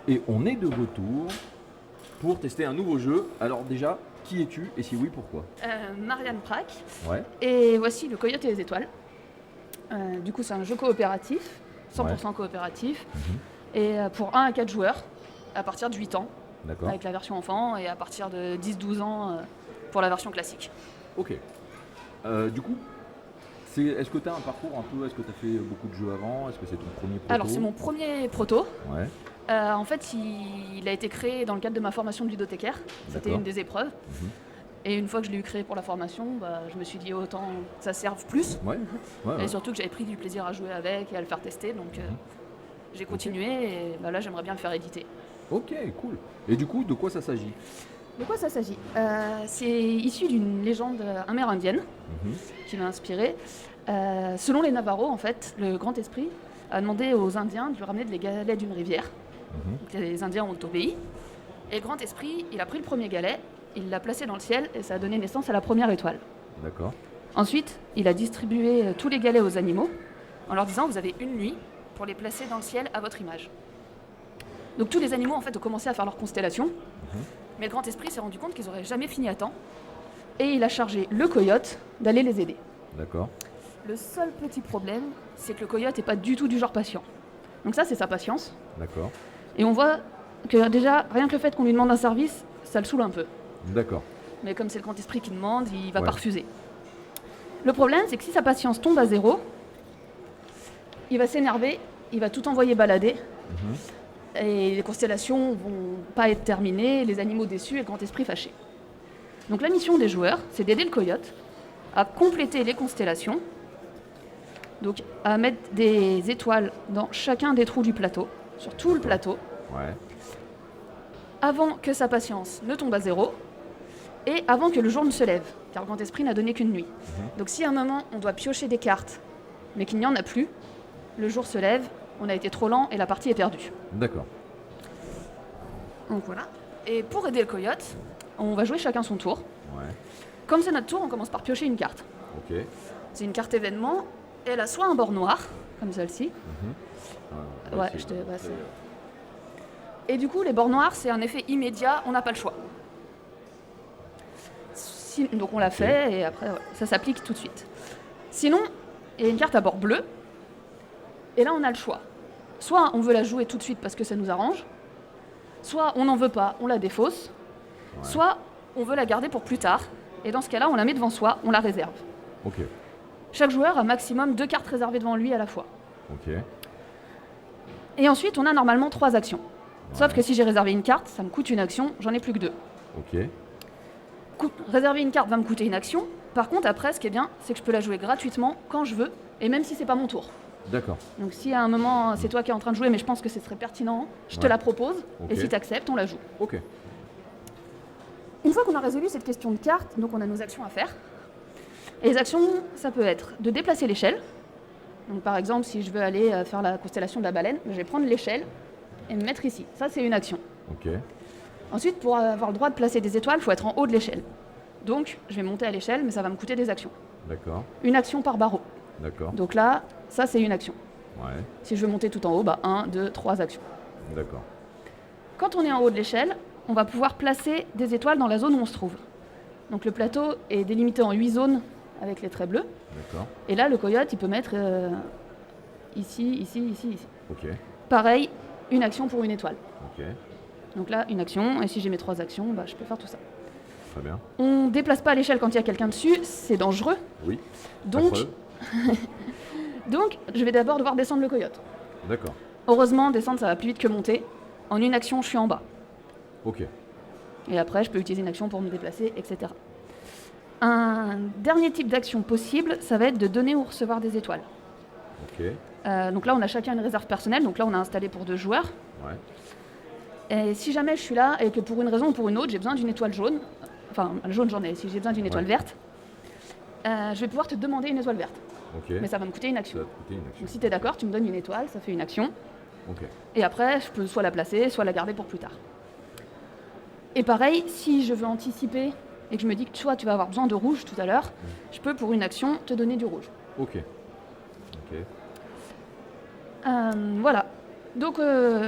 Et on est de retour pour tester un nouveau jeu. Alors déjà, qui es-tu et si oui, pourquoi? Marianne Prac. Ouais, Et voici le Coyote et les étoiles. Du coup, c'est un jeu coopératif, 100% coopératif. Et pour 1 à 4 joueurs, à partir de 8 ans, d'accord. avec la version enfant, et à partir de 10-12 ans pour la version classique. Ok. Du coup, est-ce que tu as un parcours un peu, est-ce que tu as fait beaucoup de jeux avant? Est-ce que c'est ton premier proto? Alors, c'est mon premier proto. Ouais, En fait, il a été créé dans le cadre de ma formation de ludothécaire. C'était D'accord. une des épreuves. Et une fois que je l'ai eu créé pour la formation, je me suis dit autant que ça serve plus. ouais, ouais, Et ouais. surtout que j'avais pris du plaisir à jouer avec et à le faire tester. Donc j'ai continué et là, j'aimerais bien le faire éditer. Ok, cool. Et du coup, de quoi ça s'agit? De quoi ça s'agit? C'est issu d'une légende amérindienne qui m'a inspirée. Selon les Navarros, en fait, le Grand Esprit a demandé aux Indiens de lui ramener des galets d'une rivière. Donc, les Indiens ont obéi. Et le Grand Esprit, il a pris le premier galet, il l'a placé dans le ciel et ça a donné naissance à la première étoile. D'accord. Ensuite, il a distribué tous les galets aux animaux en leur disant: vous avez une nuit pour les placer dans le ciel à votre image. Donc tous les animaux en fait ont commencé à faire leur constellation, mais le Grand Esprit s'est rendu compte qu'ils n'auraient jamais fini à temps et il a chargé le coyote d'aller les aider. D'accord. Le seul petit problème, c'est que le coyote n'est pas du tout du genre patient. Donc ça, c'est sa patience. D'accord. Et on voit que déjà, rien que le fait qu'on lui demande un service, ça le saoule un peu. D'accord. Mais comme c'est le Grand Esprit qui demande, il va Ouais. pas refuser. Le problème, c'est que si sa patience tombe à zéro, il va s'énerver, il va tout envoyer balader, et les constellations vont pas être terminées, les animaux déçus et le Grand Esprit fâché. Donc la mission des joueurs, c'est d'aider le coyote à compléter les constellations, donc à mettre des étoiles dans chacun des trous du plateau, sur tout le plateau, Ouais. avant que sa patience ne tombe à zéro et avant que le jour ne se lève, car le Grand Esprit n'a donné qu'une nuit. Donc si à un moment on doit piocher des cartes, mais qu'il n'y en a plus, le jour se lève, on a été trop lent et la partie est perdue. D'accord. Donc voilà. Et pour aider le coyote, on va jouer chacun son tour. Ouais. Comme c'est notre tour, on commence par piocher une carte. Ok. C'est une carte événement, elle a soit un bord noir, comme celle-ci. Ouais, c'est- je te... ouais, c'est- Et du coup, les bords noirs, c'est un effet immédiat, on n'a pas le choix. Donc on l'a fait et après, ouais, ça s'applique tout de suite. Sinon, il y a une carte à bord bleu, et là on a le choix. Soit on veut la jouer tout de suite parce que ça nous arrange, soit on n'en veut pas, on la défausse, soit on veut la garder pour plus tard, et dans ce cas-là, on la met devant soi, on la réserve. Ok. Chaque joueur a maximum 2 cartes réservées devant lui à la fois. Ok. Et ensuite, on a normalement 3 actions. Sauf que si j'ai réservé une carte, ça me coûte une action, j'en ai plus que 2. Ok. Réserver une carte va me coûter une action. Par contre, après, ce qui est bien, c'est que je peux la jouer gratuitement quand je veux, et même si c'est pas mon tour. D'accord. Donc si à un moment, c'est toi qui es en train de jouer, mais je pense que ce serait pertinent, je te Ouais. la propose, Ok. et si tu acceptes, on la joue. Ok. Une fois qu'on a résolu cette question de carte, donc on a nos actions à faire. Et les actions, ça peut être de déplacer l'échelle. Donc par exemple, si je veux aller faire la constellation de la baleine, je vais prendre l'échelle et me mettre ici. Ça, c'est une action. Ok. Ensuite, pour avoir le droit de placer des étoiles, il faut être en haut de l'échelle. Donc, je vais monter à l'échelle, mais ça va me coûter des actions. D'accord. Une action par barreau. D'accord. Donc là, ça, c'est une action. Ouais. Si je veux monter tout en haut, 1, 2, 3 actions. D'accord. Quand on est en haut de l'échelle, on va pouvoir placer des étoiles dans la zone où on se trouve. Donc le plateau est délimité en 8 zones avec les traits bleus. D'accord. Et là, le coyote, il peut mettre ici, ici, ici, ici. Ok. Pareil, une action pour une étoile. Ok. Donc là, une action, et si j'ai mes 3 actions, je peux faire tout ça. Très bien. On déplace pas l'échelle quand il y a quelqu'un dessus, c'est dangereux. Oui. Donc, Pas de preuve. donc, je vais d'abord devoir descendre le coyote. D'accord. Heureusement, descendre, ça va plus vite que monter. En une action, je suis en bas. Ok. Et après, je peux utiliser une action pour me déplacer, etc. Un dernier type d'action possible, ça va être de donner ou recevoir des étoiles. Ok. Donc là, on a chacun une réserve personnelle. Donc là, on a installé pour 2 joueurs. Ouais. Et si jamais je suis là et que pour une raison ou pour une autre, j'ai besoin d'une étoile jaune, enfin jaune j'en ai, si j'ai besoin d'une étoile verte, je vais pouvoir te demander une étoile verte. Ok. Mais ça va me coûter une Ça action. va te coûter une action. Donc si tu es d'accord, tu me donnes une étoile, ça fait une action. Ok. Et après, je peux soit la placer, soit la garder pour plus tard. Et pareil, si je veux anticiper et que je me dis que toi, tu vas avoir besoin de rouge tout à l'heure, je peux pour une action te donner du rouge. Ok. Ok. Voilà. Donc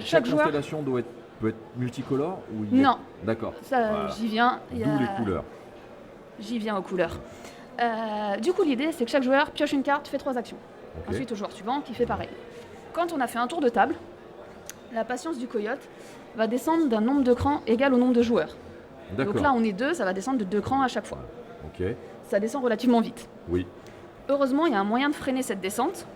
chaque joueur... constellation doit être peut être multicolore ou il y a- Non, D'accord. ça, Voilà. j'y viens. Il y D'où a- les couleurs. J'y viens aux couleurs. Du coup, l'idée, c'est que chaque joueur pioche une carte, fait 3 actions. Ok. Ensuite, au joueur suivant, qui fait pareil. Quand on a fait un tour de table, la patience du coyote va descendre d'un nombre de crans égal au nombre de joueurs. D'accord. Donc là, on est 2, ça va descendre de 2 crans à chaque fois. Ok. Ça descend relativement vite. Oui. Heureusement, il y a un moyen de freiner cette descente.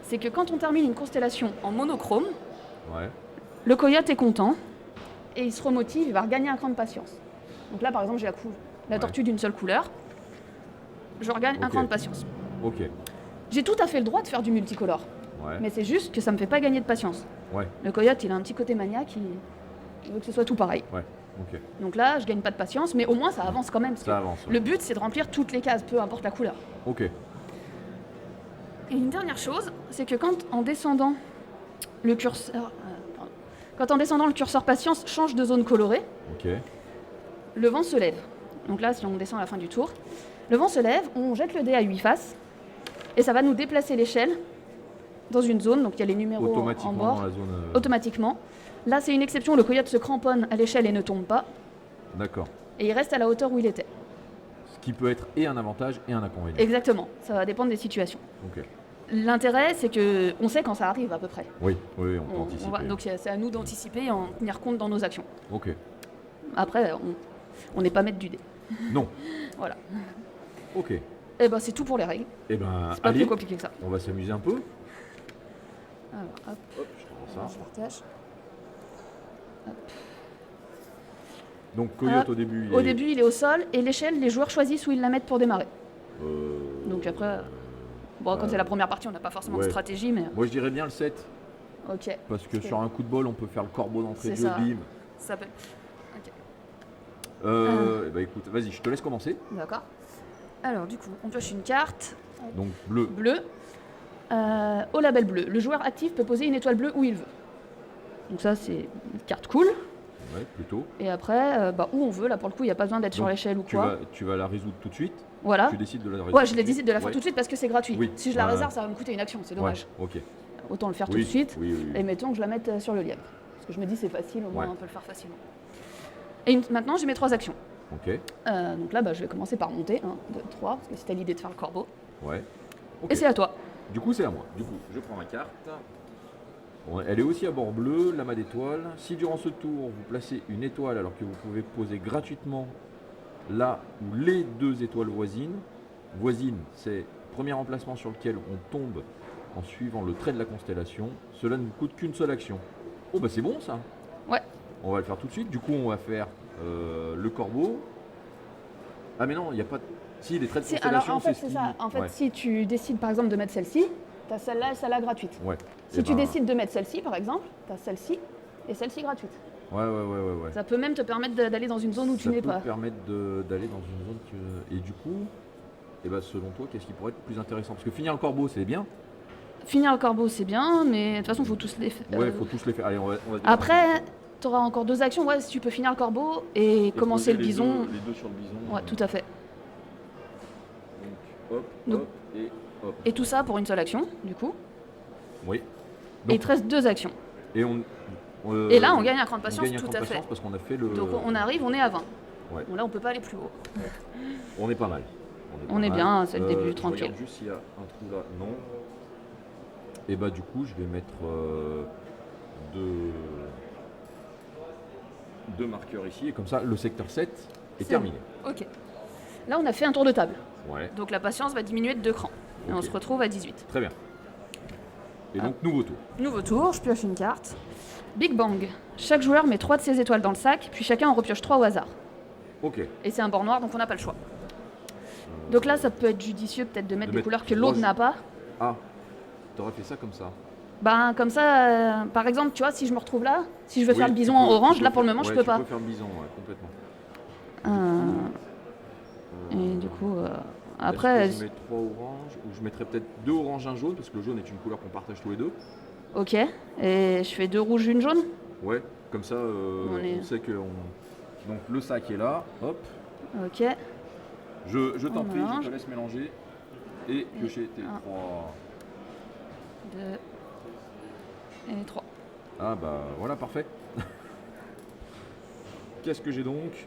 C'est que quand on termine une constellation en monochrome, Ouais. le coyote est content et il se remotive, il va regagner un cran de patience. Donc là, par exemple, j'ai la Ouais. tortue d'une seule couleur. Je regagne un Ok. cran de patience. Ok. J'ai tout à fait le droit de faire du multicolore, Ouais. mais c'est juste que ça me fait pas gagner de patience. Ouais. Le coyote, il a un petit côté maniaque, il veut que ce soit tout pareil. Ouais. Ok. Donc là, je gagne pas de patience, mais au moins ça avance quand même. Parce Ça que avance. Ouais. le but, c'est de remplir toutes les cases, peu importe la couleur. Ok. Et une dernière chose, c'est que quand en descendant le curseur, le curseur patience change de zone colorée, Ok. le vent se lève. Donc là, si on descend à la fin du tour, le vent se lève, on jette le dé à 8 faces, et ça va nous déplacer l'échelle dans une zone, donc il y a les numéros en Automatiquement bord, dans la zone. automatiquement. Là, c'est une exception, le coyote se cramponne à l'échelle et ne tombe pas, D'accord. et il reste à la hauteur où il était. Ce qui peut être et un avantage et un inconvénient. Exactement, ça va dépendre des situations. Ok. L'intérêt, c'est que on sait quand ça arrive à peu près. Oui, oui, on peut anticiper. Donc c'est à nous d'anticiper et en tenir compte dans nos actions. Ok. Après, on n'est pas maître du dé. Non. Voilà. Ok. Et ben c'est tout pour les règles. Eh ben, C'est pas allez, plus compliqué que ça. on va s'amuser un peu. Alors, hop, Hop, je prends ça. je partage. Donc Coyote Hop. au début. Au début, il est au sol et l'échelle, les joueurs choisissent où ils la mettent pour démarrer. Euh, Donc après, bon, quand c'est la première partie, on n'a pas forcément ouais. de stratégie, mais Moi je dirais bien le 7. ok. Parce que Ok. sur un coup de bol, on peut faire le corbeau d'entrée de C'est jeu, ça. bim. Ça peut. Ok, Eh ben, écoute, vas-y, je te laisse commencer. d'accord. Alors du coup, on pioche une carte Donc bleu. bleue. Au label bleu, le joueur actif peut poser une étoile bleue où il veut. Donc ça, c'est une carte cool. Ouais, plutôt. Et après, où on veut, là pour le coup, il n'y a pas besoin d'être sur Donc, l'échelle ou Tu quoi. vas, tu vas la résoudre tout de suite. Voilà. Tu décides de la résoudre. Ouais, je tout l'ai de décidé de la faire Ouais. tout de suite parce que c'est gratuit. Oui. Si je la Ouais. réserve, ça va me coûter une action, c'est dommage. Ouais, ok. Autant le faire tout Oui, de suite. Oui, oui, oui. Et mettons que je la mette sur le lièvre. Parce que je me dis c'est facile, au moins Ouais. on peut le faire facilement. Et maintenant j'ai mes 3 actions. Ok. Donc là je vais commencer par monter. 1, 2, 3, parce que c'était l'idée de faire le corbeau. Ouais. Ok. Et c'est à toi. Du coup, c'est à moi. Du coup, je prends ma carte. Bon, elle est aussi à bord bleu, l'amas d'étoiles. Si durant ce tour, vous placez une étoile alors que vous pouvez poser gratuitement là où les 2 étoiles voisines, c'est le premier emplacement sur lequel on tombe en suivant le trait de la constellation, cela ne vous coûte qu'une seule action. Oh bah c'est bon ça. Ouais. On va le faire tout de suite. Du coup, on va faire le corbeau. Ah mais non, il n'y a pas de... Si, les traits de Alors constellation, en fait ce c'est qui- ça. En fait Ouais. si tu décides par exemple de mettre celle-ci, t'as celle-là et celle-là gratuite. Ouais. Si Eh tu ben, décides de mettre celle-ci par exemple, t'as celle-ci et celle-ci gratuite. Ouais. Ça peut même te permettre d'aller dans une zone où tu Ça n'es peut pas. te permettre d'aller dans une zone que... Et du coup, selon toi, qu'est-ce qui pourrait être plus intéressant? Parce que finir le corbeau, c'est bien. Finir le corbeau c'est bien, mais de toute façon faut tous les faire. Ouais, faut tous les faire. Allez, on va Après, tu auras encore 2 actions. Ouais, si tu peux finir le corbeau et commencer le bison. Les deux sur le bison. Ouais, tout à fait. Donc, hop, Donc- hop et hop. Et tout ça pour une seule action, du coup. Oui. Et il Donc, te reste 2 actions. et Et là, on gagne un cran de on patience, gagne un tout cran de à fait. patience parce qu'on a fait le... Donc on arrive, on est à 20. Ouais. Bon, là, on peut pas aller plus haut. On est pas mal. On est pas bien, mal. c'est le début, Je tranquille. regarde juste s'il y a un trou là. Non. Et bah du coup, je vais mettre deux marqueurs ici. Et comme ça, le secteur 7 est C'est terminé. Ok. Là, on a fait un tour de table. Ouais, Donc la patience va diminuer de 2 crans. Et on Ok. se retrouve à 18. très bien. Et donc, nouveau tour. Nouveau tour, je pioche une carte. Big Bang. Chaque joueur met 3 de ses étoiles dans le sac, puis chacun en repioche 3 au hasard. Ok. Et c'est un bord noir, donc on n'a pas le choix. Donc là, ça peut être judicieux peut-être de mettre De des mettre couleurs que 3 l'autre n'a pas. Ah, t'aurais fait ça comme ça. Ben, comme ça, par exemple, tu vois, si je me retrouve là, si je veux Oui, faire le tu bison peux- en tu orange, peux là pour le faire- moment, je ouais, peux tu pas. peux faire le bison, ouais, complètement. Et du coup, Est-ce après, que je mets 3 oranges, ou je mettrais peut-être 2 oranges, un jaune, parce que le jaune est une couleur qu'on partage tous les deux. ok. Et je fais 2 rouges, une jaune. Ouais, comme ça, On est- on sait que... Donc le sac est là, hop. Ok. Je t'en On prie, je mélange. te laisse mélanger et piocher tes un. 3. 2 et 3. Ah bah voilà, parfait. Qu'est-ce que j'ai donc?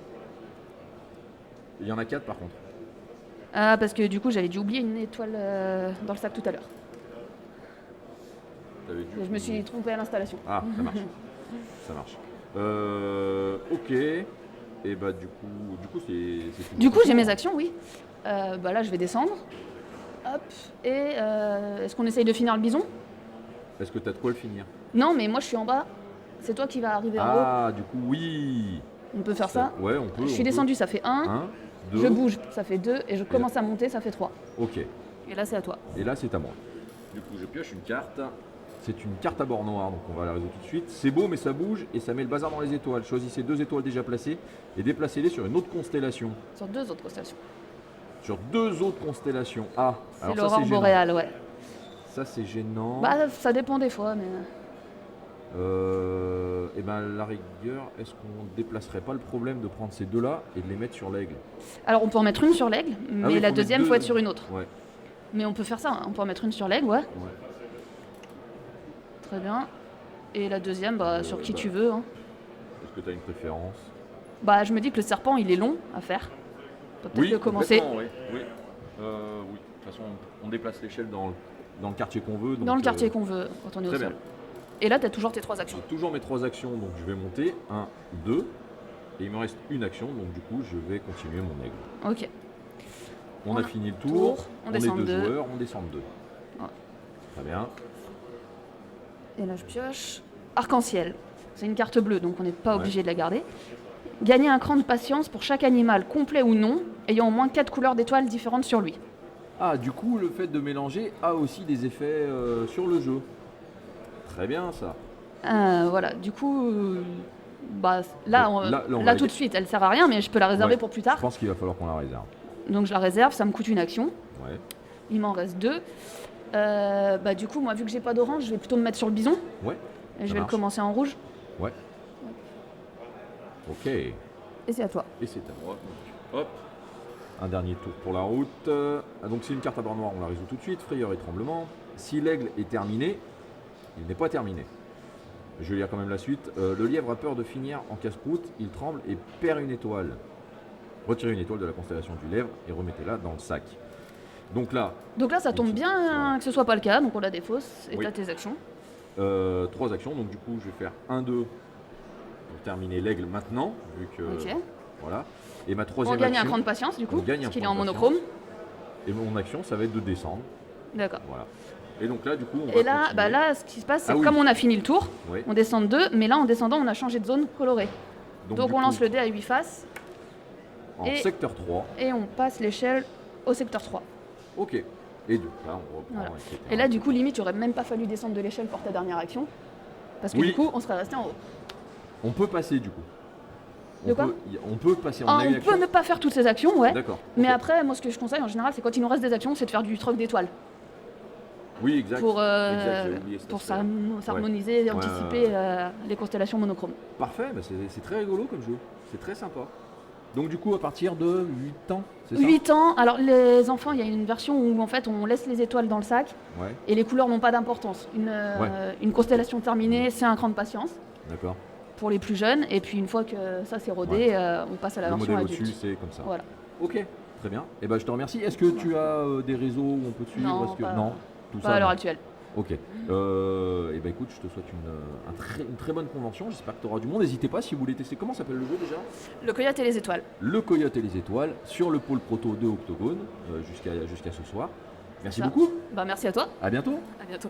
Il y en a 4 par contre. Ah, parce que du coup, j'avais dû oublier une étoile dans le sac tout à l'heure. T'avais dû- Je me suis trompée à l'installation. Ah, ça marche. Ça marche. Ok. Et bah du coup c'est tout. Du coup, j'ai mes actions, oui. Bah là, je vais descendre. Hop. Et est-ce qu'on essaye de finir le bison? Est-ce que t'as de quoi le finir? Non, mais moi, je suis en bas. C'est toi qui vas arriver en haut. Ah, du coup, oui. On peut faire ça. Ouais, on peut. Je suis descendu, ça fait 1. 1, 2. Je bouge, ça fait 2. Et je commence à monter, ça fait 3. Ok. Et là, c'est à toi. Et là, c'est à moi. Du coup, je pioche une carte. C'est une carte à bord noir, donc on va la résoudre tout de suite. C'est beau, mais ça bouge et ça met le bazar dans les étoiles. Choisissez 2 étoiles déjà placées et déplacez-les sur une autre constellation. Sur 2 autres constellations. Sur 2 autres constellations. Ah, C'est alors ça, l'aurore c'est gênant. boréale, ouais. Ça, c'est gênant. Bah, ça dépend des fois, mais. Et ben, la rigueur, est-ce qu'on déplacerait pas le problème de prendre ces deux-là et de les mettre sur l'aigle? Alors, on peut en mettre une sur l'aigle, mais oui, la faut deuxième, mettre faut deux. être sur une autre. Ouais. Mais on peut faire ça, hein. On peut en mettre une sur l'aigle, ouais. Ouais. Très bien. Et la deuxième, bah, sur qui bah. tu veux. Hein. Est-ce que tu as une préférence? Bah, je me dis que le serpent, il est long à faire. On peut peut-être le commencer. complètement, oui. Oui. Oui. De toute façon, on déplace l'échelle dans le quartier qu'on veut. Donc, Dans le quartier qu'on veut, quand on est au très sol. bien. Et là, tu as toujours tes 3 actions. J'ai toujours mes 3 actions, donc je vais monter 1, 2, et il me reste une action, donc du coup je vais continuer mon aigle. Ok. On a fini le tour, on est descend 2 deux. joueurs, on descend de 2. Ouais. Très bien. Et là, je pioche. Arc-en-ciel. C'est une carte bleue, donc on n'est pas Ouais. obligé de la garder. Gagner un cran de patience pour chaque animal, complet ou non, ayant au moins 4 couleurs d'étoiles différentes sur lui. Ah, du coup le fait de mélanger a aussi des effets sur le jeu. Très bien ça. Voilà, du coup, bah, là, Donc, là, on va là la tout de ga- suite, elle sert à rien, mais je peux la réserver Ouais. pour plus Je tard. pense qu'il va falloir qu'on la réserve. Donc je la réserve, ça me coûte une action. Ouais. Il m'en reste 2. Bah, du coup, moi, vu que j'ai pas d'orange, je vais plutôt me mettre sur le bison. Ouais. Et je Ça vais marche. le commencer en rouge. Ouais. Ok. Et Et c'est à toi. c'est à moi. Donc, hop. Un dernier tour pour la route. Donc c'est une carte à bord noir, on la résout tout de suite. Frayeur et tremblement. Si l'aigle est terminé, il n'est pas terminé. Je vais lire quand même la suite. Le lièvre a peur de finir en casse-croûte, il tremble et perd une étoile. Retirez une étoile de la constellation du lièvre et remettez-la dans le sac. Donc là, Donc là, ça tombe bien Ouais. que ce soit pas le cas, donc on la défausse et Oui. t'as tes actions. 3 actions, donc du coup je vais faire 1-2 pour terminer l'aigle maintenant, vu que... Ok. Voilà. Et ma On troisième gagne un action, cran de patience, du coup, on gagne un parce qu'il est cran en de monochrome. et mon action ça va être de descendre. D'accord. Voilà. Et donc là du coup on va Et là, continuer. bah là, ce qui se passe, c'est Ah que oui. comme on a fini le tour, Ouais. on descend de 2, mais là, en descendant, on a changé de zone colorée. Donc du on coup, lance le dé à 8 faces en et- secteur 3. et on passe l'échelle au secteur 3. Ok. Et donc là on reprend, Voilà. etc. Et là, du coup, limite, il aurait même pas fallu descendre de l'échelle pour ta dernière action. Parce que Oui. du coup, on serait resté en haut. On peut passer du coup. De quoi On peut passer, Ah, a une on action. peut ne pas faire toutes ces actions, ouais. D'accord. Mais ok. après, moi, ce que je conseille en général, c'est quand il nous reste des actions, c'est de faire du troc d'étoiles. Oui, exact. Pour, Exact, j'ai oublié cet pour aspect-là. s'harmoniser, Ouais, anticiper ouais, les constellations monochromes. Parfait, bah c'est très rigolo comme jeu. C'est très sympa. Donc du coup à partir de 8 ans, c'est ça 8 ans, alors les enfants, il y a une version où en fait on laisse les étoiles dans le sac Ouais, et les couleurs n'ont pas d'importance. Une constellation terminée, c'est un cran de patience d'accord. pour les plus jeunes, et puis une fois que ça c'est rodé, on passe à la Le version modèle adulte. au-dessus, c'est comme ça. Voilà. Ok, très bien. Et ben je te remercie. Est-ce que tu as des réseaux où on peut te suivre Non, Est-ce que... pas- non, tout Pas ça. à l'heure non. actuelle. Ok. Et ben écoute, je te souhaite une très bonne convention. J'espère que tu auras du monde. N'hésitez pas si vous voulez tester. Comment s'appelle le jeu déjà Le coyote et les étoiles. Le Coyote et les étoiles sur le pôle proto de Octogone jusqu'à ce soir. Merci Ça. beaucoup. Bah, merci à toi, À bientôt. à bientôt.